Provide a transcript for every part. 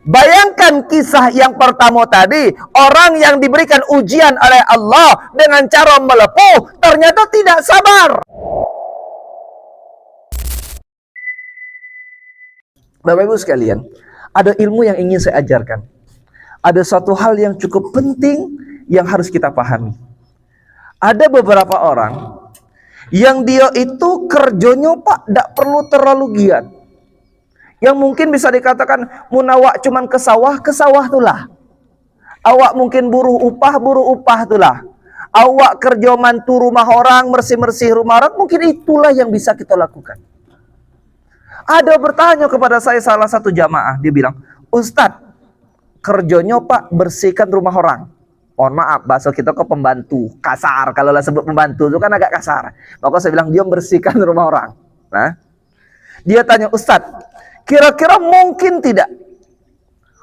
Bayangkan kisah yang pertama tadi, orang yang diberikan ujian oleh Allah dengan cara melepuh, ternyata tidak sabar. Bapak Ibu sekalian, ada ilmu yang ingin saya ajarkan. Ada satu hal yang cukup penting yang harus kita pahami. Ada beberapa orang yang dia itu kerjanya Pak, tidak perlu terlalu giat. Yang mungkin bisa dikatakan munawak cuman ke sawah itulah. Awak mungkin buruh upah itulah. Awak kerja mantu rumah orang, bersih-bersih rumah orang, mungkin itulah yang bisa kita lakukan. Ada bertanya kepada saya salah satu jamaah, dia bilang, Ustadz, kerjanya Pak bersihkan rumah orang. Mohon maaf, bahasa kita ke pembantu, kasar. Kalau lah sebut pembantu itu kan agak kasar. Maka saya bilang, dia bersihkan rumah orang. Nah, dia tanya, Ustadz, kira-kira mungkin tidak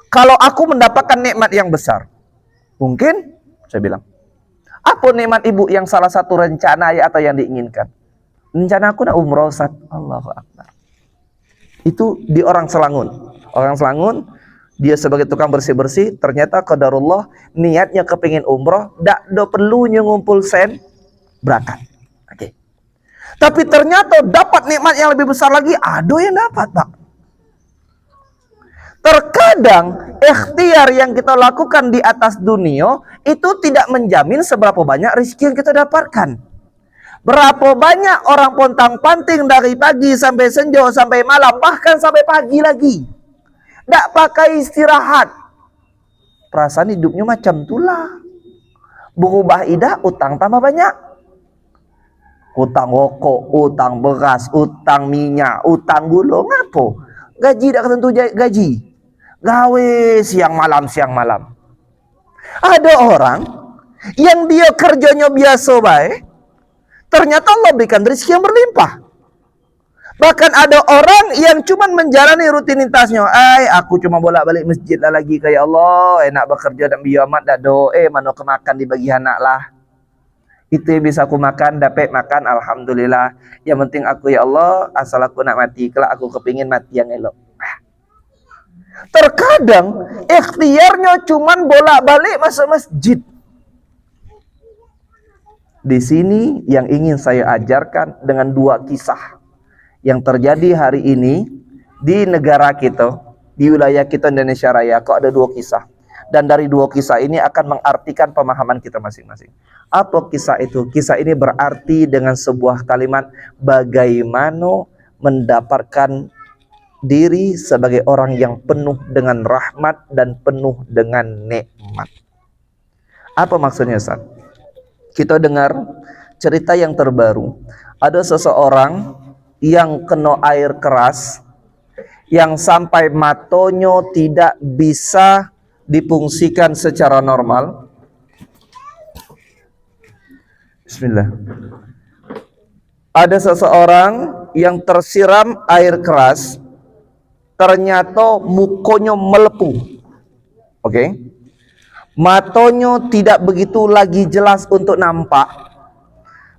kalau aku mendapatkan nikmat yang besar? Mungkin? Saya bilang. Apa nikmat ibu yang salah satu rencana ya atau yang diinginkan? Rencana aku nak umroh, Ustaz. Allahu Akbar. Itu di orang Selangun. Orang Selangun, dia sebagai tukang bersih-bersih, ternyata qadarullah niatnya kepingin umroh, tak perlu ngumpul sen, berangkat. Oke. Tapi ternyata dapat nikmat yang lebih besar lagi, ada yang dapat, Pak. Terkadang ikhtiar yang kita lakukan di atas dunia itu tidak menjamin seberapa banyak rezeki yang kita dapatkan. Berapa banyak orang pontang-panting dari pagi sampai senja sampai malam, bahkan sampai pagi lagi. Tidak pakai istirahat. Perasaan hidupnya macam itulah. Berubah idah, utang tambah banyak. Utang rokok, utang beras, utang minyak, utang gula. Ngapa? Gaji tidak tentu gaji. Gawe siang malam. Ada orang yang dia kerjanya biasa baik, ternyata Allah berikan rezeki yang berlimpah. Bahkan ada orang yang cuma menjalani rutinitasnya. Aku cuma bolak-balik masjid lah lagi kayak Allah. Enak bekerja dan biamat dah do. Mana kemakan dibagi anak lah. Itu yang bisa aku makan, dapat makan, alhamdulillah. Yang penting aku ya Allah, asal aku nak mati, kelak aku kepingin mati yang elok. Terkadang ikhtiarnya cuman bolak-balik masuk masjid. Di sini yang ingin saya ajarkan dengan dua kisah yang terjadi hari ini di negara kita, di wilayah kita Indonesia Raya. Kok ada dua kisah? Dan dari dua kisah ini akan mengartikan pemahaman kita masing-masing. Apa kisah itu? Kisah ini berarti dengan sebuah kalimat bagaimana mendapatkan diri sebagai orang yang penuh dengan rahmat dan penuh dengan nikmat. Apa maksudnya, Ustaz? Kita dengar cerita yang terbaru. Ada seseorang yang kena air keras, yang sampai matanya tidak bisa difungsikan secara normal. Bismillah. Ada seseorang yang tersiram air keras, ternyata mukanya melepuh. Oke. Matanya tidak begitu lagi jelas untuk nampak.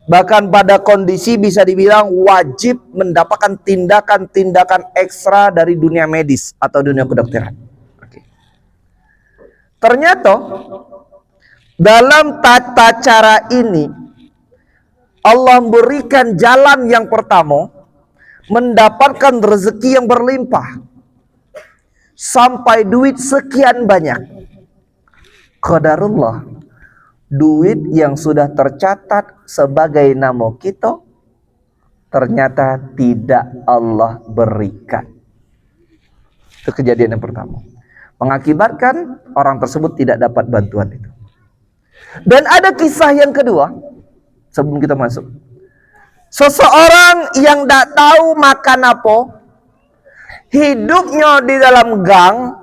Bahkan pada kondisi bisa dibilang wajib mendapatkan tindakan-tindakan ekstra dari dunia medis atau dunia kedokteran. Oke. Ternyata dalam tata cara ini Allah berikan jalan yang pertama, mendapatkan rezeki yang berlimpah. Sampai duit sekian banyak. Qadarullah. Duit yang sudah tercatat sebagai nama kita, ternyata tidak Allah berikan. Itu kejadian yang pertama. Mengakibatkan orang tersebut tidak dapat bantuan itu. Dan ada kisah yang kedua, sebelum kita masuk. Seseorang yang tidak tahu makan apa, hidupnya di dalam gang,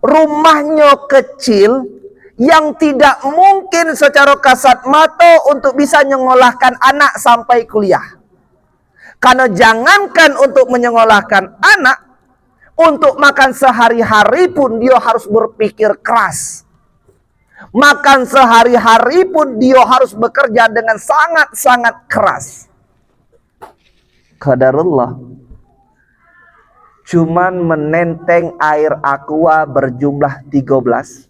rumahnya kecil, yang tidak mungkin secara kasat mata untuk bisa menyekolahkan anak sampai kuliah. Karena jangankan untuk menyekolahkan anak, untuk makan sehari-hari pun dia harus berpikir keras. Makan sehari-hari pun dia harus bekerja dengan sangat-sangat keras. Qadarullah. cuman menenteng air aqua berjumlah 13,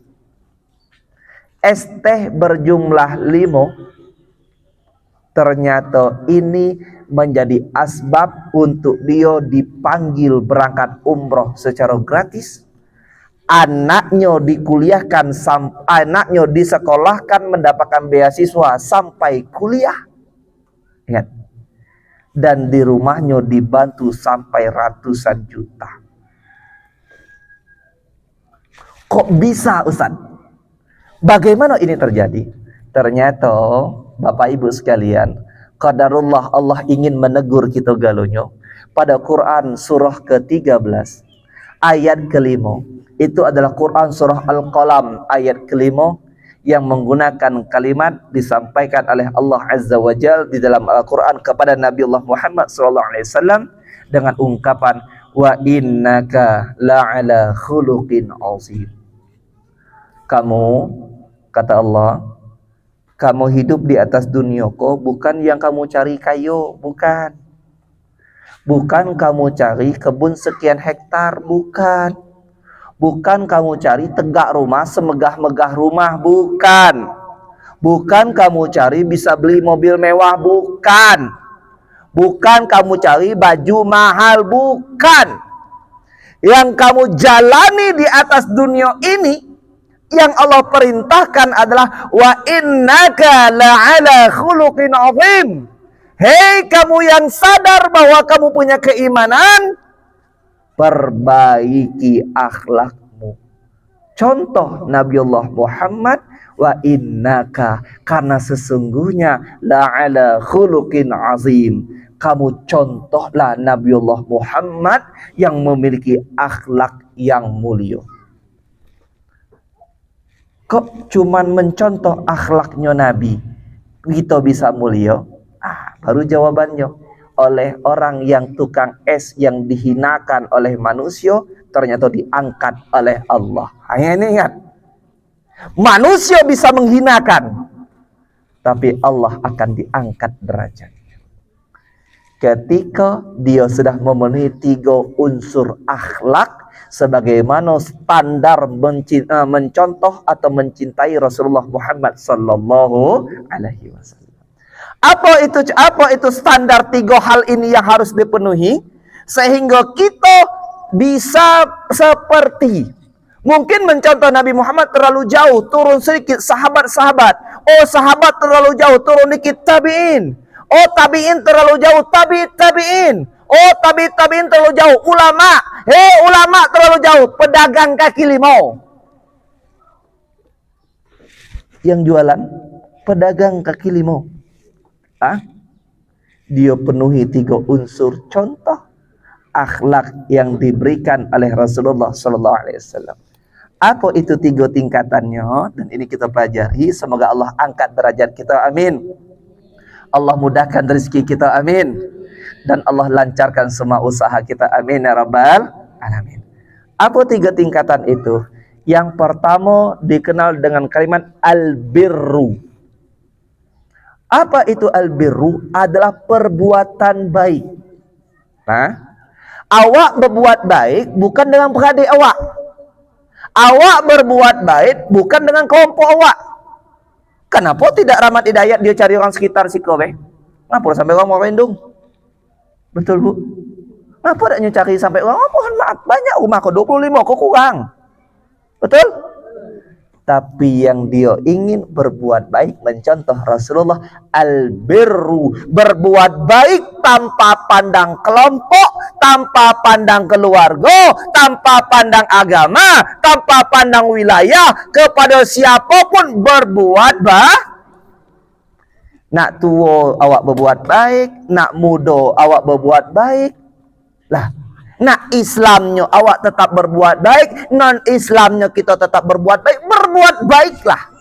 es teh berjumlah 5, ternyata ini menjadi asbab untuk dia dipanggil berangkat umroh secara gratis. Anaknya dikuliahkan, anaknya disekolahkan mendapatkan beasiswa sampai kuliah. Ingat. Dan di rumahnya dibantu sampai ratusan juta. Kok bisa, Ustaz? Bagaimana ini terjadi? Ternyata Bapak Ibu sekalian, qadarullah, Allah ingin menegur kita galonyo. Pada Quran surah ke-13 ayat ke-5, itu adalah Quran surah Al-Qalam ayat ke-5 yang menggunakan kalimat disampaikan oleh Allah Azza wa Jal di dalam Al-Quran kepada Nabi Allah Muhammad SAW dengan ungkapan wa innaka la'ala khuluqin azim. Kamu, kata Allah, kamu hidup di atas dunia kok bukan yang kamu cari kayu, bukan. Bukan kamu cari kebun sekian hektar, bukan. Bukan kamu cari tegak rumah, semegah-megah rumah, bukan. Bukan kamu cari bisa beli mobil mewah, bukan. Bukan kamu cari baju mahal, bukan. Yang kamu jalani di atas dunia ini, yang Allah perintahkan adalah wa innaka la'ala khuluqin azim. Hei kamu yang sadar bahwa kamu punya keimanan, perbaiki akhlakmu. Contoh Nabiullah Muhammad, wa innaka, karena sesungguhnya la'ala khuluqin azim, kamu contohlah Nabiullah Muhammad yang memiliki akhlak yang mulia. Kok cuman mencontoh akhlaknya Nabi kita bisa mulia? Baru jawabannya. Oleh orang yang tukang es yang dihinakan oleh manusia, ternyata diangkat oleh Allah. Hanya ini ingat. Manusia bisa menghinakan, tapi Allah akan diangkat derajatnya. Ketika dia sudah memenuhi 3 unsur akhlak, sebagaimana standar mencontoh atau mencintai Rasulullah Muhammad sallallahu alaihi wasallam. Apa itu standar 3 hal ini yang harus dipenuhi sehingga kita bisa seperti, mungkin mencontoh Nabi Muhammad terlalu jauh, turun sedikit sahabat-sahabat. Oh, sahabat terlalu jauh, turun dikit tabi'in. Oh, tabi'in terlalu jauh, tabi'in. Oh, tabi'in terlalu jauh, ulama. Hei, ulama terlalu jauh, pedagang kaki limau. Yang jualan pedagang kaki limau. Dia penuhi 3 unsur contoh akhlak yang diberikan oleh Rasulullah sallallahu alaihi wasallam. Apa itu 3 tingkatannya? Dan ini kita pelajari. Semoga Allah angkat derajat kita, amin. Allah mudahkan rezeki kita, amin. Dan Allah lancarkan semua usaha kita, amin ya rabbal alamin. Apa 3 tingkatan itu? Yang pertama dikenal dengan kalimat al-birru. Apa itu al-birru? Adalah perbuatan baik. Awak berbuat baik bukan dengan beradik awak. Awak berbuat baik bukan dengan kelompok awak. Kenapa tidak rahmat hidayat dia cari orang sekitar si kowe? Kenapa sampai orang mau rendung? Betul, Bu? Kenapa tidak cari sampai orang? Oh, mohon maaf, banyak rumah kok 25 kok kurang. Betul? Tapi yang dia ingin berbuat baik, mencontoh Rasulullah, al-birru, berbuat baik tanpa pandang kelompok, tanpa pandang keluarga, tanpa pandang agama, tanpa pandang wilayah, kepada siapapun berbuat baik. Nak tua awak berbuat baik, nak muda awak berbuat baik. Lah, nak Islamnya awak tetap berbuat baik, non Islamnya kita tetap berbuat baik, berbuat baiklah.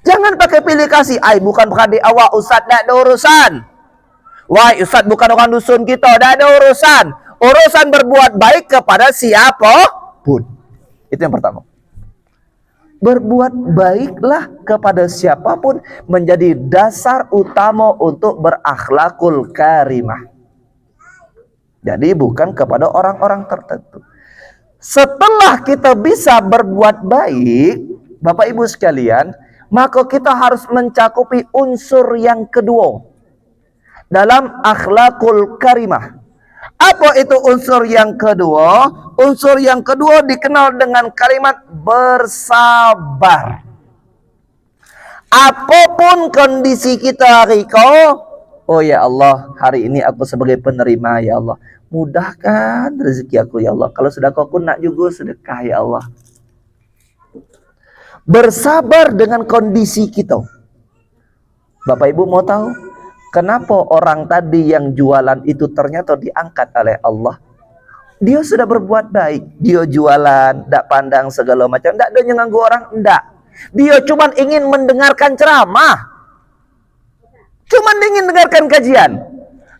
Jangan pakai pilih kasih. Bukan beradik awak, Ustaz, tak ada urusan. Wah, Ustaz bukan orang dusun kita, tak ada urusan. Urusan berbuat baik kepada siapapun. Itu yang pertama. Berbuat baiklah kepada siapapun menjadi dasar utama untuk berakhlakul karimah. Jadi bukan kepada orang-orang tertentu. Setelah kita bisa berbuat baik, Bapak Ibu sekalian, maka kita harus mencakupi unsur yang kedua dalam akhlakul karimah. Apa itu unsur yang kedua? Unsur yang kedua dikenal dengan kalimat bersabar. Apapun kondisi kita hari kau, oh ya Allah, hari ini aku sebagai penerima ya Allah, mudahkan rezeki aku ya Allah. Kalau sedekah aku nak juga sedekah ya Allah. Bersabar dengan kondisi kita. Bapak Ibu mau tahu kenapa orang tadi yang jualan itu ternyata diangkat oleh Allah? Dia sudah berbuat baik, dia jualan, tidak pandang segala macam, tidak ada yang nganggu orang, tidak. Dia cuma ingin mendengarkan ceramah, cuma ingin mendengarkan kajian.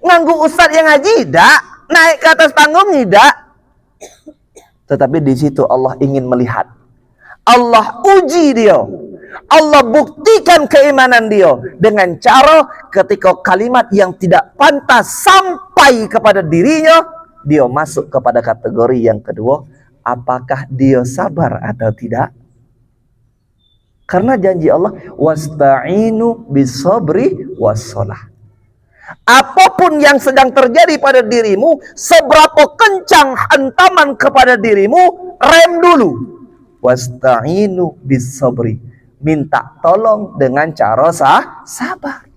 Nganggu ustadz yang ngaji, tidak. Naik ke atas panggung, tidak. Tetapi di situ Allah ingin melihat, Allah uji dia, Allah buktikan keimanan dia dengan cara ketika kalimat yang tidak pantas sampai kepada dirinya, dia masuk kepada kategori yang kedua, apakah dia sabar atau tidak? Karena janji Allah, wasta'inu bisabri wassalah. Apapun yang sedang terjadi pada dirimu, seberapa kencang hantaman kepada dirimu, rem dulu. Wasta'inu bisabri. Minta tolong dengan cara sabar.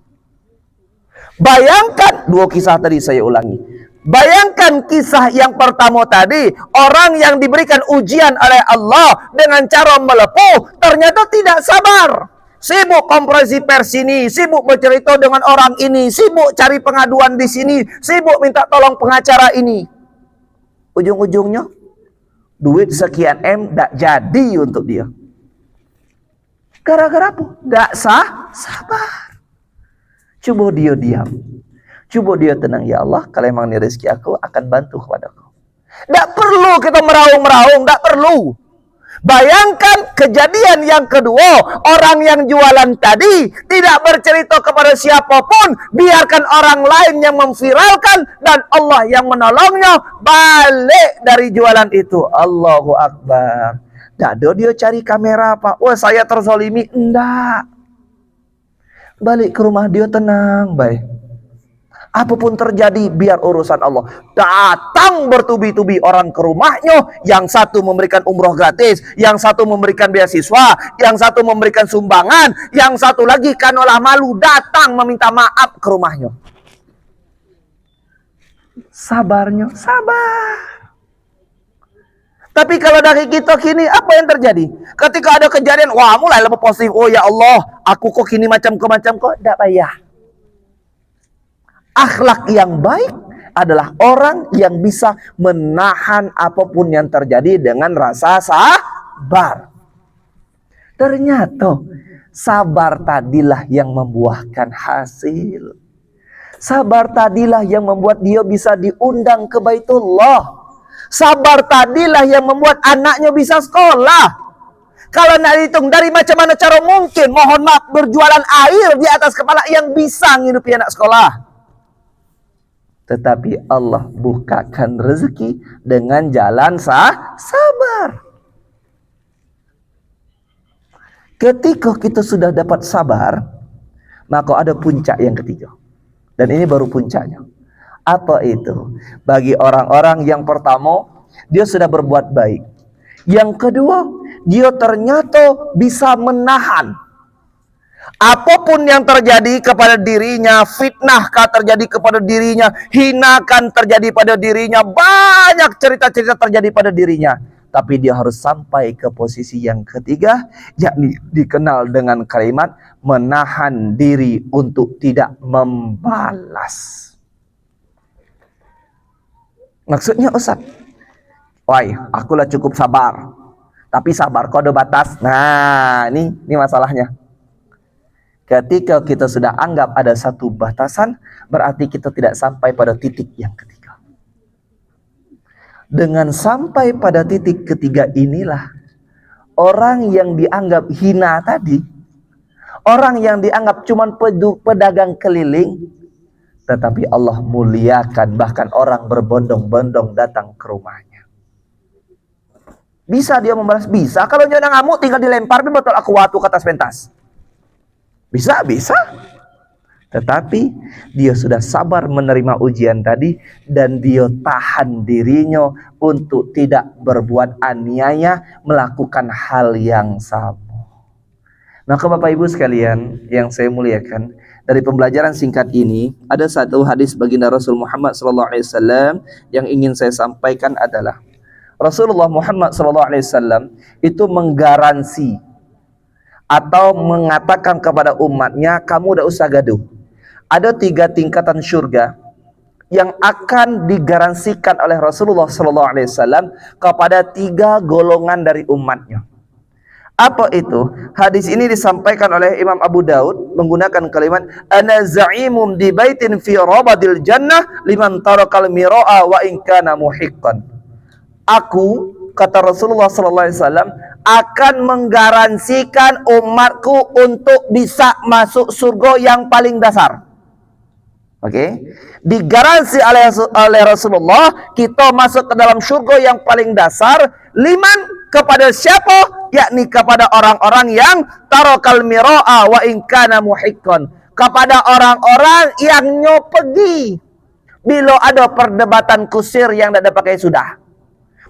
Bayangkan, dua kisah tadi saya ulangi. Bayangkan kisah yang pertama tadi, orang yang diberikan ujian oleh Allah dengan cara melepuh, ternyata tidak sabar. Sibuk konferensi pers ini, sibuk bercerita dengan orang ini, sibuk cari pengaduan di sini, sibuk minta tolong pengacara ini. Ujung-ujungnya, duit sekian M tidak jadi untuk dia. Gara-gara apa? Tidak sabar. Coba dia diam. Coba dia tenang, ya Allah, kalau memang ini rezeki aku, akan bantu kepadaku. Tidak perlu kita meraung-meraung, tidak perlu. Bayangkan kejadian yang kedua, orang yang jualan tadi tidak bercerita kepada siapapun, biarkan orang lain yang memviralkan, dan Allah yang menolongnya, balik dari jualan itu. Allahu Akbar. Tidak ada dia cari kamera, Pak. Wah, saya terzolimi. Enggak. Balik ke rumah dia tenang, baik. Apapun terjadi, biar urusan Allah. Datang bertubi-tubi orang ke rumahnya, yang satu memberikan umroh gratis, yang satu memberikan beasiswa, yang satu memberikan sumbangan, yang satu lagi kanolah malu datang meminta maaf ke rumahnya. Sabarnya, sabar. Tapi kalau dari kita kini, apa yang terjadi? Ketika ada kejadian, wah mulai lebih positif. Oh ya Allah, aku kok kini macam kok, tidak payah. Akhlak yang baik adalah orang yang bisa menahan apapun yang terjadi dengan rasa sabar. Ternyata sabar tadilah yang membuahkan hasil. Sabar tadilah yang membuat dia bisa diundang ke Baitullah. Sabar tadilah yang membuat anaknya bisa sekolah. Kalau nak hitung dari macam mana cara mungkin, mohon maaf, berjualan air di atas kepala yang bisa menghidupi anak sekolah. Tetapi Allah bukakan rezeki dengan jalan sabar. Ketika kita sudah dapat sabar, maka ada puncak yang ketiga. Dan ini baru puncaknya. Apa itu? Bagi orang-orang yang pertama, dia sudah berbuat baik. Yang kedua, dia ternyata bisa menahan apapun yang terjadi kepada dirinya, fitnahkah terjadi kepada dirinya, hinakan terjadi pada dirinya, banyak cerita-cerita terjadi pada dirinya. Tapi dia harus sampai ke posisi yang ketiga, yakni dikenal dengan kalimat menahan diri untuk tidak membalas. Maksudnya Ustaz, wah, akulah cukup sabar. Tapi sabar kok ada batas. Nah, ini masalahnya. Ketika kita sudah anggap ada satu batasan, berarti kita tidak sampai pada titik yang ketiga. Dengan sampai pada titik ketiga inilah, orang yang dianggap hina tadi, orang yang dianggap cuma pedagang keliling, tetapi Allah muliakan, bahkan orang berbondong-bondong datang ke rumahnya. Bisa dia membalas? Bisa. Kalau dia ngamuk tinggal dilempar botol aquatu ke atas pentas. Bisa. Tetapi dia sudah sabar menerima ujian tadi, dan dia tahan dirinya untuk tidak berbuat aniaya, melakukan hal yang sama. Maka Bapak Ibu sekalian yang saya muliakan, dari pembelajaran singkat ini ada satu hadis baginda Rasul Muhammad SAW yang ingin saya sampaikan adalah Rasulullah Muhammad SAW itu menggaransi atau mengatakan kepada umatnya, kamu udah usah gaduh. Ada 3 tingkatan surga yang akan digaransikan oleh Rasulullah SAW kepada 3 golongan dari umatnya. Apa itu? Hadis ini disampaikan oleh Imam Abu Daud menggunakan kalimat ana za'imun di baitin fi rabadil jannah liman tarakal mira'a wa in kana muhiqqan. Aku, kata Rasulullah SAW, akan menggaransikan umatku untuk bisa masuk surga yang paling dasar. Oke, digaransi oleh Rasulullah kita masuk ke dalam surga yang paling dasar. Liman, kepada siapa? Yakni kepada orang-orang yang tarakal mira'a wa in kana muhiqqan, kepada orang-orang yang nyopegi bila ada perdebatan kusir yang tidak pakai sudah,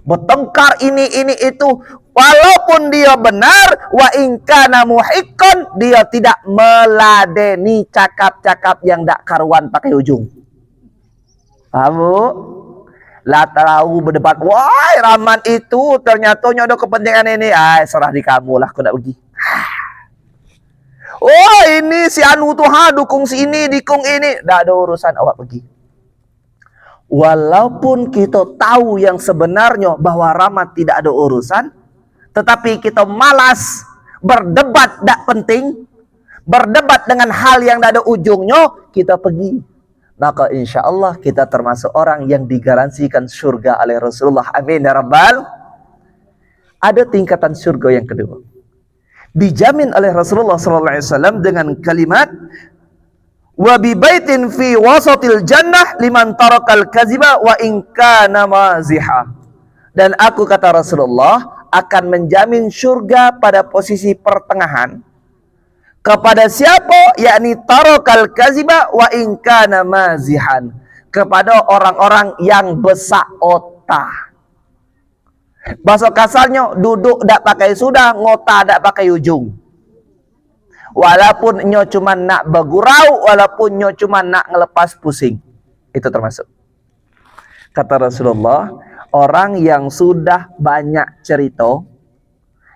bertengkar ini itu, walaupun dia benar, wa in kana muhiqqan, dia tidak meladeni cakap-cakap yang tak karuan pakai ujung. Paham Bu? Lah tahu berdebat, wah Rahman itu ternyata ada kepentingan ini, serah di kamu lah, aku nak pergi. Oh ini si Anu tuh dukung si ini, dukung ini, tak ada urusan, awak pergi. Walaupun kita tahu yang sebenarnya bahwa Rahmat tidak ada urusan, tetapi kita malas berdebat, tak penting, berdebat dengan hal yang tak ada ujungnya, kita pergi. Maka insya Allah kita termasuk orang yang digaransikan surga oleh Rasulullah. Amin ya Rabbal. Ada tingkatan surga yang kedua, dijamin oleh Rasulullah SAW dengan kalimat wa bi baitin fi wasatil jannah liman tarakal kaziba wa in kana maziha. Dan aku, kata Rasulullah, akan menjamin surga pada posisi pertengahan kepada siapa? Yakni tarakal kaziba wa in kana mazihan, kepada orang-orang yang besak otak. Bahasa kasarnya, duduk tak pakai sudah, ngota tak pakai ujung. Walaupun nyo cuma nak bergurau, walaupun nyo cuma nak ngelepas pusing. Itu termasuk. Kata Rasulullah, orang yang sudah banyak cerita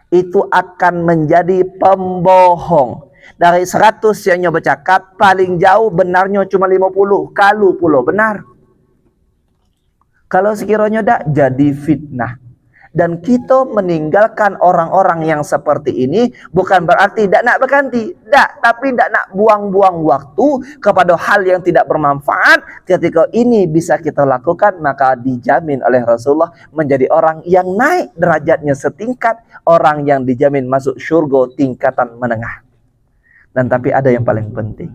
itu akan menjadi pembohong. Dari 100 yang nyo bercakap, paling jauh benarnya cuma 50, kalau pula benar. Kalau sekiranya tak, jadi fitnah. Dan kita meninggalkan orang-orang yang seperti ini bukan berarti tidak nak berganti, tapi tidak nak buang-buang waktu kepada hal yang tidak bermanfaat. Ketika ini bisa kita lakukan, maka dijamin oleh Rasulullah menjadi orang yang naik derajatnya setingkat orang yang dijamin masuk surga tingkatan menengah. Dan tapi ada yang paling penting.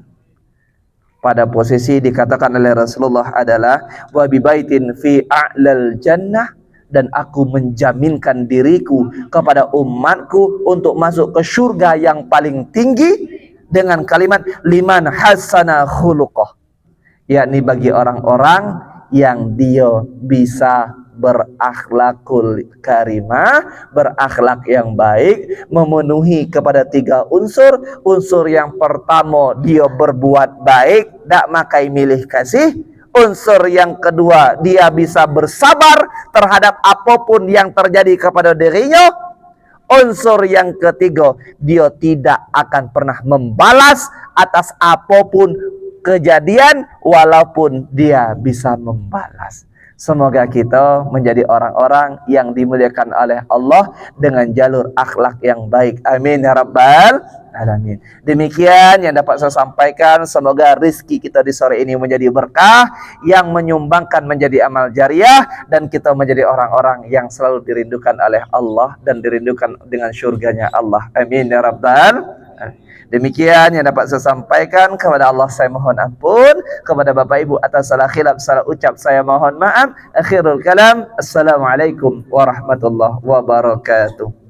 Pada posisi dikatakan oleh Rasulullah adalah wa bi baitin fi a'lal jannah, dan aku menjaminkan diriku kepada umatku untuk masuk ke surga yang paling tinggi dengan kalimat liman hasana khuluqah, yakni bagi orang-orang yang dia bisa berakhlakul karimah, berakhlak yang baik, memenuhi kepada 3 unsur. Unsur yang pertama, dia berbuat baik, tak makai milih kasih. Unsur yang kedua, dia bisa bersabar terhadap apapun yang terjadi kepada dirinya. Unsur yang ketiga, dia tidak akan pernah membalas atas apapun kejadian walaupun dia bisa membalas. Semoga kita menjadi orang-orang yang dimuliakan oleh Allah dengan jalur akhlak yang baik. Amin ya Rabbal Alamin. Demikian yang dapat saya sampaikan. Semoga rizki kita di sore ini menjadi berkah, yang menyumbangkan menjadi amal jariah, dan kita menjadi orang-orang yang selalu dirindukan oleh Allah dan dirindukan dengan syurganya Allah. Amin ya Rabbal Demikian yang dapat saya sampaikan. Kepada Allah saya mohon ampun, kepada Bapak Ibu atas salah khilaf, salah ucap saya mohon maaf. Akhirul kalam, assalamualaikum warahmatullahi wabarakatuh.